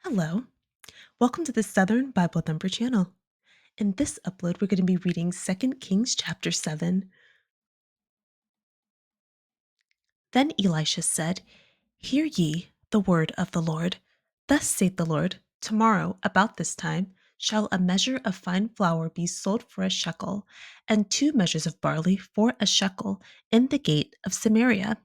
Hello, welcome to the Southern Bible Thumper channel. In this upload, we're going to be reading 2 Kings chapter 7. Then Elisha said, Hear ye the word of the Lord. Thus saith the Lord, Tomorrow, about this time, shall a measure of fine flour be sold for a shekel, and 2 measures of barley for a shekel in the gate of Samaria.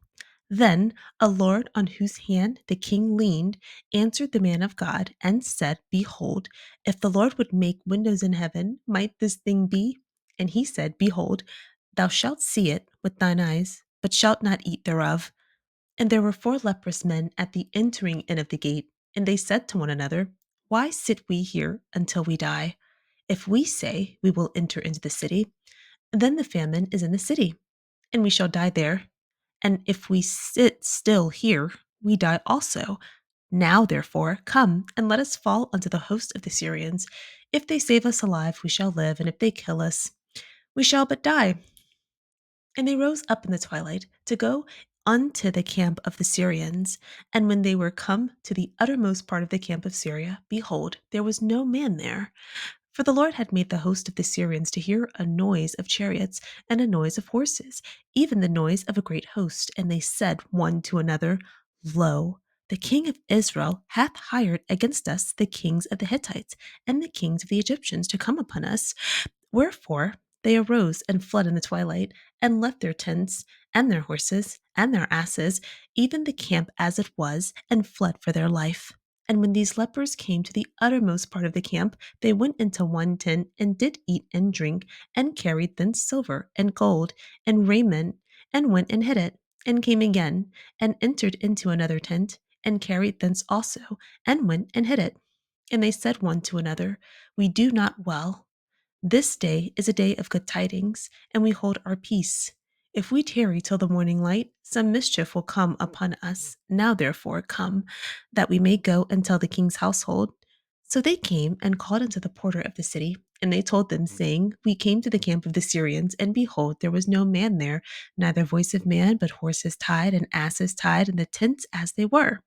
Then a lord on whose hand the king leaned answered the man of God and said, Behold, if the Lord would make windows in heaven, might this thing be? And he said, Behold, thou shalt see it with thine eyes, but shalt not eat thereof. And there were 4 leprous men at the entering in of the gate, and they said to one another, Why sit we here until we die? If we say we will enter into the city, then the famine is in the city, and we shall die there. And if we sit still here, we die also. Now, therefore, come and let us fall unto the host of the Syrians. If they save us alive, we shall live, and if they kill us, we shall but die. And they rose up in the twilight to go unto the camp of the Syrians. And when they were come to the uttermost part of the camp of Syria, behold, there was no man there. For the Lord had made the host of the Syrians to hear a noise of chariots and a noise of horses, even the noise of a great host. And they said one to another, Lo, the king of Israel hath hired against us the kings of the Hittites and the kings of the Egyptians to come upon us. Wherefore they arose and fled in the twilight, and left their tents, and their horses, and their asses, even the camp as it was, and fled for their life. And when these lepers came to the uttermost part of the camp, they went into one tent, and did eat and drink, and carried thence silver, and gold, and raiment, and went and hid it, and came again, and entered into another tent, and carried thence also, and went and hid it. And they said one to another, We do not well. This day is a day of good tidings, and we hold our peace. If we tarry till the morning light, some mischief will come upon us. Now, therefore, come, that we may go and tell the king's household. So they came and called unto the porter of the city, and they told them, saying, We came to the camp of the Syrians, and behold, there was no man there, neither voice of man, but horses tied and asses tied, and the tents as they were.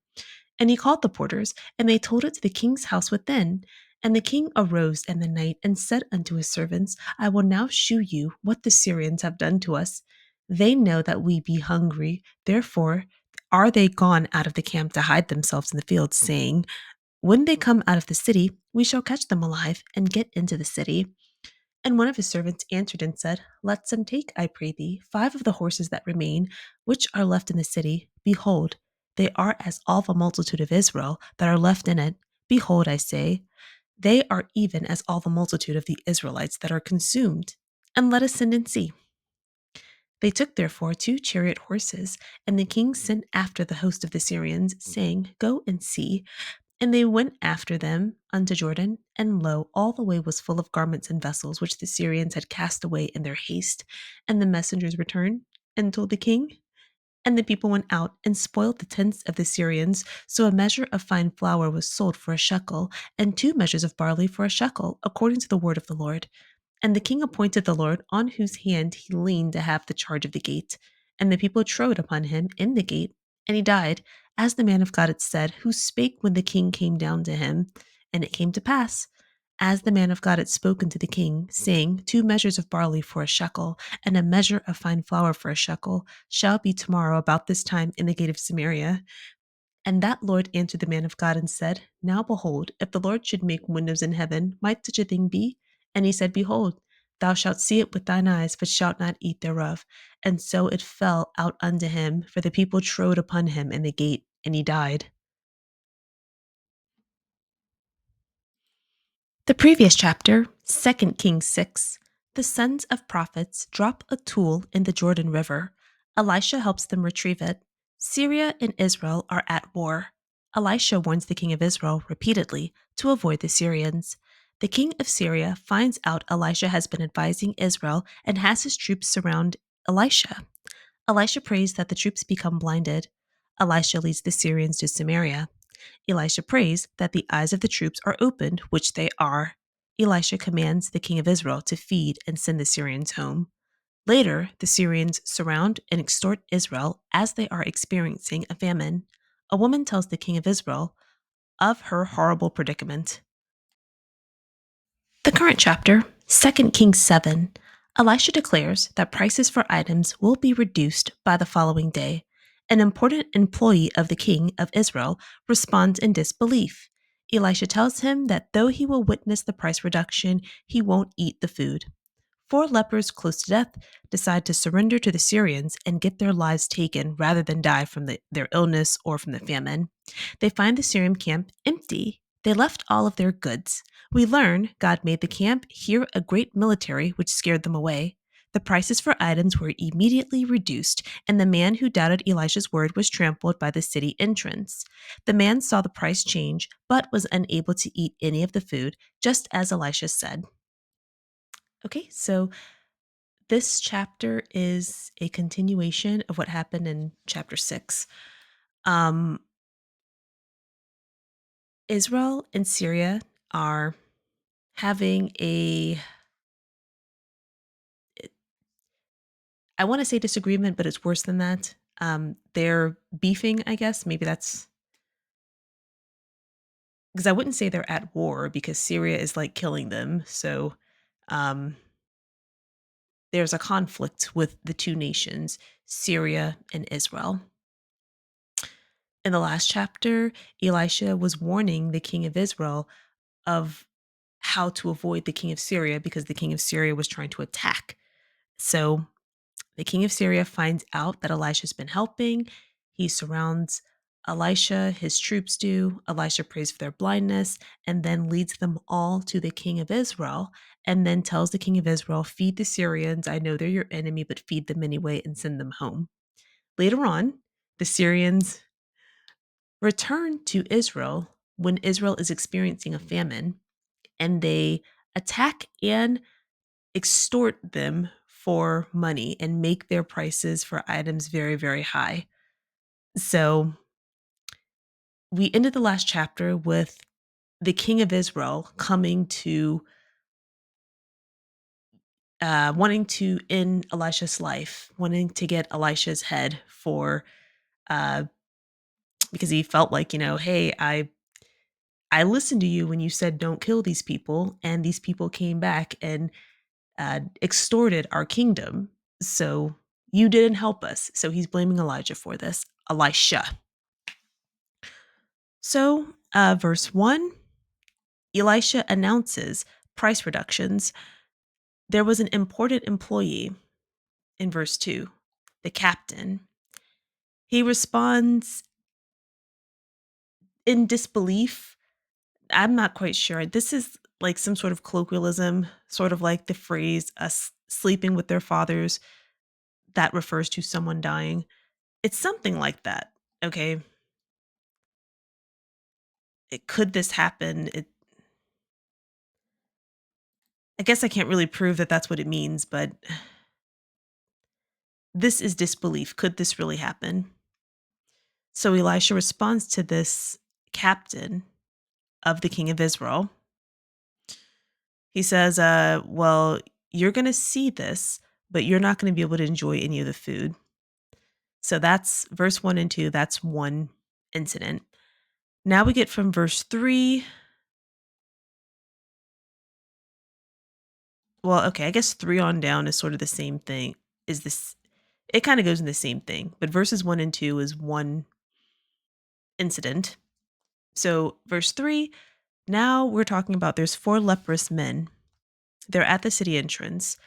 And he called the porters, and they told it to the king's house within. And the king arose in the night and said unto his servants, I will now shew you what the Syrians have done to us. They know that we be hungry, therefore are they gone out of the camp to hide themselves in the fields, saying, When they come out of the city, we shall catch them alive and get into the city. And one of his servants answered and said, Let some take, I pray thee, 5 of the horses that remain, which are left in the city. Behold, they are as all the multitude of Israel that are left in it. Behold, I say, they are even as all the multitude of the Israelites that are consumed. And let us send and see. They took therefore 2 chariot horses, and the king sent after the host of the Syrians, saying, Go and see. And they went after them unto Jordan, and lo, all the way was full of garments and vessels which the Syrians had cast away in their haste. And the messengers returned and told the king. And the people went out and spoiled the tents of the Syrians. So a measure of fine flour was sold for a shekel, and 2 measures of barley for a shekel, according to the word of the Lord. And the king appointed the Lord on whose hand he leaned to have the charge of the gate. And the people trode upon him in the gate, and he died, as the man of God had said, who spake when the king came down to him. And it came to pass, as the man of God had spoken to the king, saying, 2 measures of barley for a shekel, and a measure of fine flour for a shekel, shall be tomorrow about this time in the gate of Samaria. And that Lord answered the man of God and said, Now behold, if the Lord should make windows in heaven, might such a thing be? And he said, Behold, thou shalt see it with thine eyes, but shalt not eat thereof. And so it fell out unto him, for the people trode upon him in the gate, and he died. The previous chapter, 2 Kings 6, the sons of prophets drop a tool in the Jordan River. Elisha helps them retrieve it. Syria and Israel are at war. Elisha warns the king of Israel repeatedly to avoid the Syrians. The king of Syria finds out Elisha has been advising Israel and has his troops surround Elisha. Elisha prays that the troops become blinded. Elisha leads the Syrians to Samaria. Elisha prays that the eyes of the troops are opened, which they are. Elisha commands the king of Israel to feed and send the Syrians home. Later, the Syrians surround and extort Israel as they are experiencing a famine. A woman tells the king of Israel, of her horrible predicament. The current chapter, 2 Kings 7, Elisha declares that prices for items will be reduced by the following day. An important employee of the king of Israel responds in disbelief. Elisha tells him that though he will witness the price reduction, he won't eat the food. Four lepers close to death decide to surrender to the Syrians and get their lives taken rather than die from their illness or from the famine. They find the Syrian camp empty. They left all of their goods. We learn God made the camp hear a great military, which scared them away. The prices for items were immediately reduced, and the man who doubted Elisha's word was trampled by the city entrance. The man saw the price change, but was unable to eat any of the food, just as Elisha said. Okay, so this chapter is a continuation of what happened in chapter 6. Um, Israel and Syria are having I want to say disagreement, but it's worse than that. They're beefing, I guess. Maybe that's because I wouldn't say they're at war because Syria is like killing them. So um, there's a conflict with the two nations, Syria and Israel. In the last chapter, Elisha was warning the king of Israel of how to avoid the king of Syria because the king of Syria was trying to attack. So the king of Syria finds out that Elisha's been helping. He surrounds Elisha, his troops do. Elisha prays for their blindness and then leads them all to the king of Israel and then tells the king of Israel, feed the Syrians. I know they're your enemy, but feed them anyway and send them home. Later on, the Syrians return to Israel when Israel is experiencing a famine and they attack and extort them for money and make their prices for items very, very high. So we ended the last chapter with the king of Israel coming to wanting to end Elisha's life, wanting to get Elisha's head for uh, because he felt like, hey, I listened to you when you said don't kill these people, and these people came back and extorted our kingdom. So you didn't help us. So he's blaming Elijah for this. Elisha. So, verse 1, Elisha announces price reductions. There was an important employee in verse 2, the captain. He responds in disbelief. I'm not quite sure. This is like some sort of colloquialism, sort of like the phrase us sleeping with their fathers that refers to someone dying. It's something like that. Okay. Could this happen? I guess I can't really prove that that's what it means, but this is disbelief. Could this really happen? So Elisha responds to this captain of the king of Israel. He says, well, you're going to see this, but you're not going to be able to enjoy any of the food. So that's verse 1 and 2. That's one incident. Now we get from verse 3. Well, okay, I guess 3 on down is sort of the same thing. Is this It kind of goes in the same thing, but verses 1 and 2 is one incident. So, verse 3, now we're talking about there's 4 leprous men. They're at the city entrance.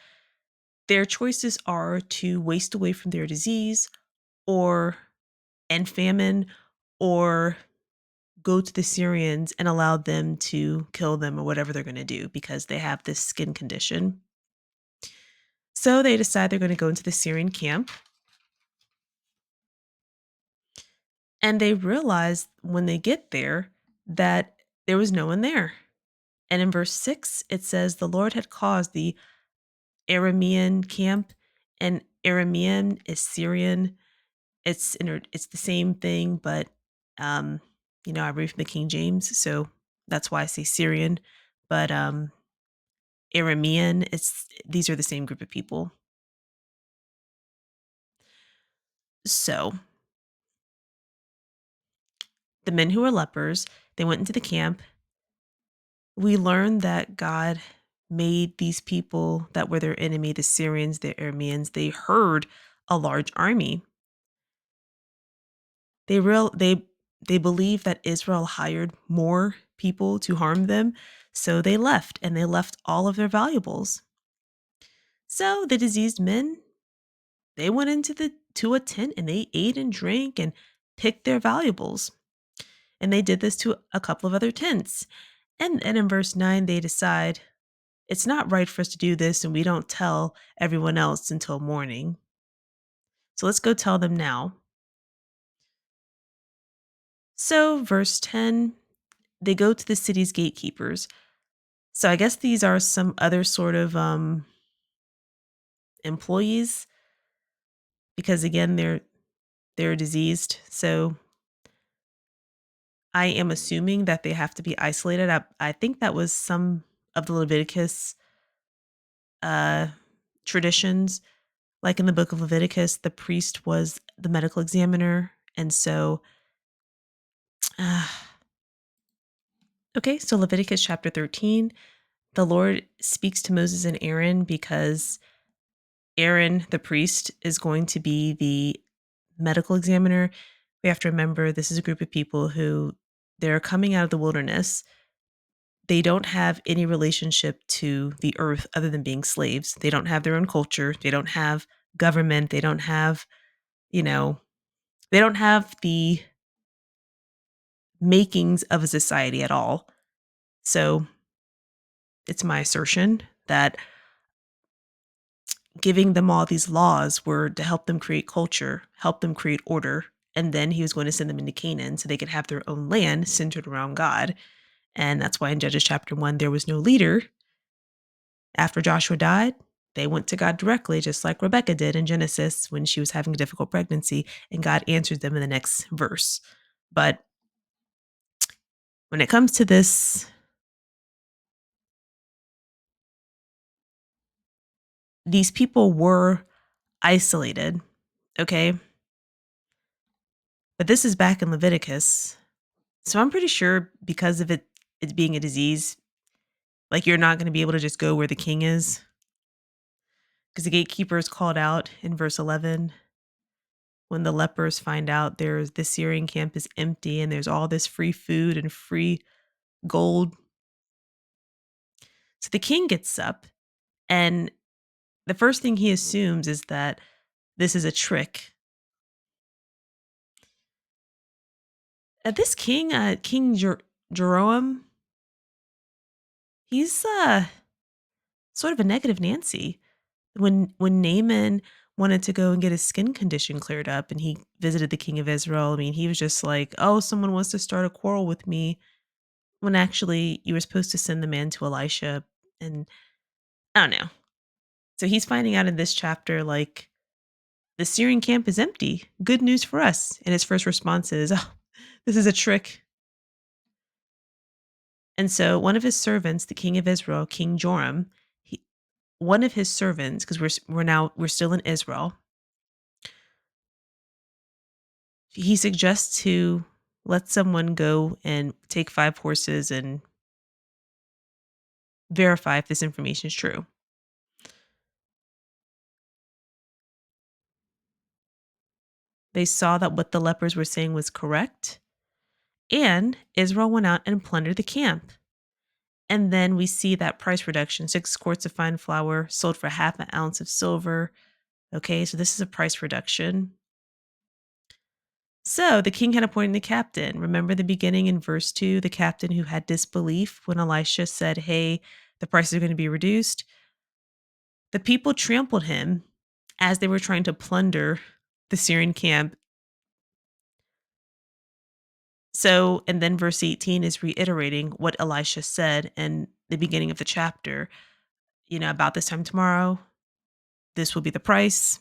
Their choices are to waste away from their disease or and famine or go to the Syrians and allow them to kill them or whatever they're going to do because they have this skin condition. So they decide they're going to go into the Syrian camp. And they realize when they get there that there was no one there. And in verse 6, it says, the Lord had caused the Aramean camp, and Aramean is Syrian. It's the same thing, but um, I read from the King James, so that's why I say Syrian. But Aramean, these are the same group of people. So the men who are lepers, They went into the camp. We learned that God made these people that were their enemy, the Syrians, the Arameans, they heard a large army. They real they believed that Israel hired more people to harm them, so they left and they left all of their valuables. So the diseased men, they went into the to a tent and they ate and drank and picked their valuables. And they did this to a couple of other tents. And in verse 9 they decide it's not right for us to do this and we don't tell everyone else until morning. So let's go tell them now. So verse 10, they go to the city's gatekeepers. So I guess these are some other sort of employees because again they're diseased. So I am assuming that they have to be isolated. I think that was some of the Leviticus uh, traditions. Like in the book of Leviticus, the priest was the medical examiner. And so, uh, okay, so Leviticus chapter 13, the Lord speaks to Moses and Aaron because Aaron, the priest, is going to be the medical examiner. We have to remember this is a group of people who they're coming out of the wilderness. They don't have any relationship to the earth other than being slaves. They don't have their own culture. They don't have government. They don't have, you know, they don't have the makings of a society at all. So it's my assertion that giving them all these laws were to help them create culture, help them create order. And then he was going to send them into Canaan so they could have their own land centered around God. And that's why in Judges chapter 1, there was no leader. After Joshua died, they went to God directly, just like Rebecca did in Genesis when she was having a difficult pregnancy, and God answered them in the next verse. But when it comes to this, these people were isolated, okay? But this is back in Leviticus. So I'm pretty sure because of it being a disease, like you're not going to be able to just go where the king is. Because the gatekeeper is called out in verse 11 when the lepers find out there's the Syrian camp is empty and there's all this free food and free gold. So the king gets up and the first thing he assumes is that this is a trick. This king, Jeroam, he's sort of a negative Nancy. When Naaman wanted to go and get his skin condition cleared up and he visited the king of Israel, I mean, he was just like, "Oh, someone wants to start a quarrel with me," when actually you were supposed to send the man to Elisha, and I don't know. So he's finding out in this chapter, like, the Syrian camp is empty. Good news for us. And his first response is, "Oh, this is a trick." And so one of his servants, the king of Israel, King Joram, he, one of his servants, because we're still in Israel, he suggests to let someone go and take 5 horses and verify if this information is true. They saw that what the lepers were saying was correct, and Israel went out and plundered the camp. And then we see that price reduction, 6 quarts of fine flour sold for half an ounce of silver. Okay, so this is a price reduction. So the king had appointed the captain. Remember the beginning in verse 2, the captain who had disbelief when Elisha said, "Hey, the prices are going to be reduced." The people trampled him as they were trying to plunder the Syrian camp. So, and then verse 18 is reiterating what Elisha said in the beginning of the chapter, about this time tomorrow, this will be the price.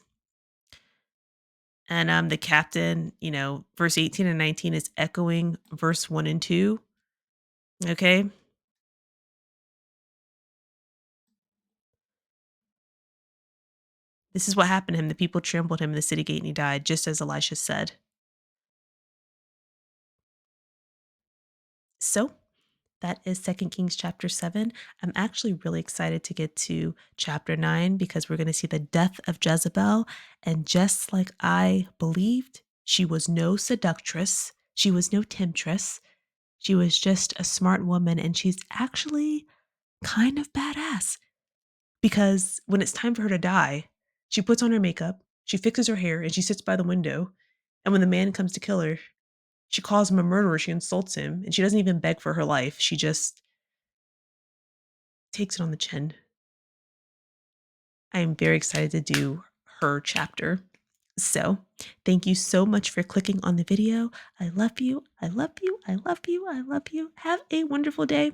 And the captain, verse 18 and 19 is echoing verse 1 and 2. Okay. This is what happened to him. The people trampled him in the city gate and he died, just as Elisha said. So that is Second Kings chapter 7. I'm actually really excited to get to chapter 9 because we're going to see the death of Jezebel. And just like I believed, she was no seductress, she was no temptress. She was just a smart woman, and she's actually kind of badass because when it's time for her to die, she puts on her makeup, she fixes her hair, and she sits by the window. And when the man comes to kill her, she calls him a murderer, she insults him, and she doesn't even beg for her life. She just takes it on the chin. I am very excited to do her chapter. So, thank you so much for clicking on the video. I love you. I love you. I love you. I love you. Have a wonderful day.